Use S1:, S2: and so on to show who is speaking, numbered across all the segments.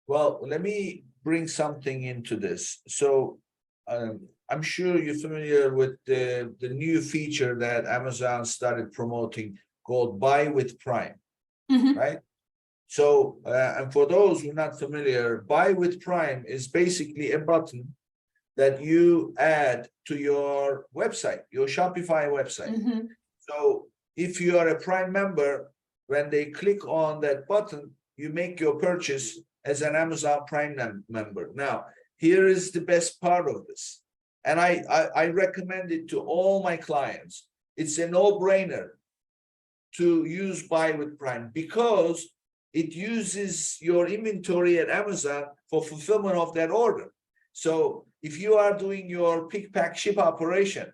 S1: Well, let me bring something into this. So I'm sure you're familiar with the new feature that Amazon started promoting called Buy with Prime,
S2: Mhm.
S1: right? So, and for those who are not familiar, Buy with Prime is basically a button that you add to your website, your Shopify website.
S2: Mhm.
S1: So if you are a Prime member, when they click on that button, you make your purchase as an Amazon Prime member. Now, here is the best part of this. And I recommend it to all my clients. It's a no-brainer to use Buy with Prime because it uses your inventory at Amazon for fulfillment of that order. So if you are doing your pick, pack, ship operation,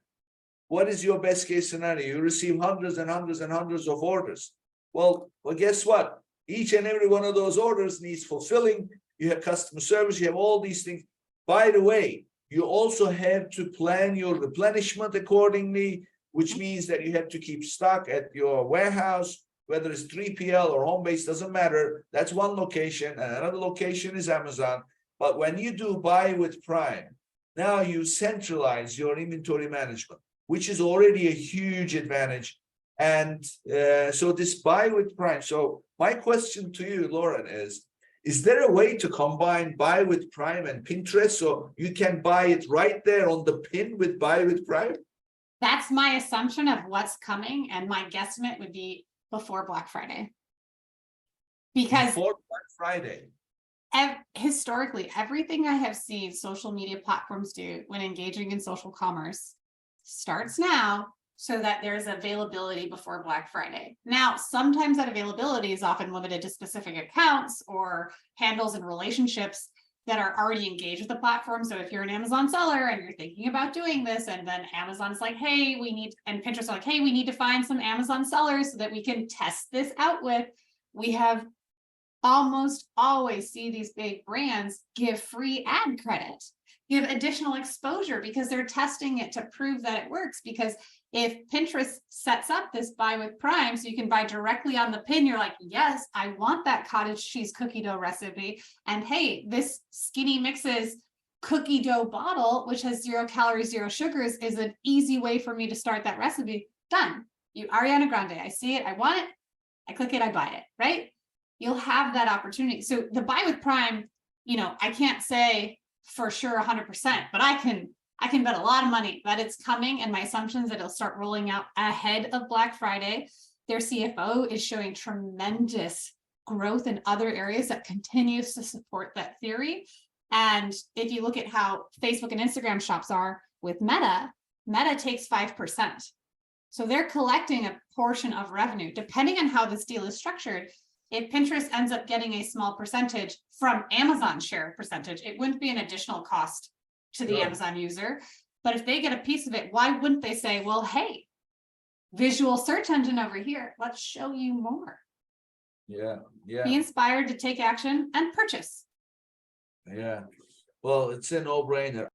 S1: what is your best case scenario? You receive hundreds and hundreds and hundreds of orders. Well, guess what? Each and every one of those orders needs fulfilling. You have customer service, you have all these things. By the way, you also have to plan your replenishment accordingly, which means that you have to keep stock at your warehouse, whether it's 3PL or home base, doesn't matter. That's one location, and another location is Amazon. But when you do Buy with Prime, now you centralize your inventory management, which is already a huge advantage. And so this Buy with Prime. So my question to you, Lauren, is there a way to combine Buy with Prime and Pinterest so you can buy it right there on the pin with Buy with Prime?
S2: That's my assumption of what's coming, and my guesstimate would be before Black Friday. Because
S1: Before Black Friday.
S2: historically, everything I have seen social media platforms do when engaging in social commerce starts now so that there's availability before Black Friday. Now, sometimes that availability is often limited to specific accounts or handles and relationships that are already engaged with the platform. So if you're an Amazon seller and you're thinking about doing this, and then Amazon's like, hey, and Pinterest are like, hey, we need to find some Amazon sellers so that we can test this out with. We have almost always see these big brands give free ad credit, give additional exposure because they're testing it to prove that it works. Because if Pinterest sets up this Buy with Prime, so you can buy directly on the pin, you're like, yes, I want that cottage cheese cookie dough recipe. And hey, this Skinny Mixes cookie dough bottle, which has 0 calories, 0 sugars, is an easy way for me to start that recipe. Done. You Ariana Grande, I see it, I want it, I click it, I buy it, right? You'll have that opportunity. So the Buy with Prime, I can't say for sure 100%, but I can bet a lot of money that it's coming, and my assumption is that it'll start rolling out ahead of Black Friday. Their CFO is showing tremendous growth in other areas that continues to support that theory. And if you look at how Facebook and Instagram shops are with Meta takes 5%. So they're collecting a portion of revenue, depending on how this deal is structured. If Pinterest ends up getting a small percentage from Amazon's share percentage, it wouldn't be an additional cost to the Amazon user. But if they get a piece of it, why wouldn't they say, well, hey, visual search engine over here, let's show you more.
S1: Yeah.
S2: Be inspired to take action and purchase.
S1: Yeah. Well, it's a no-brainer.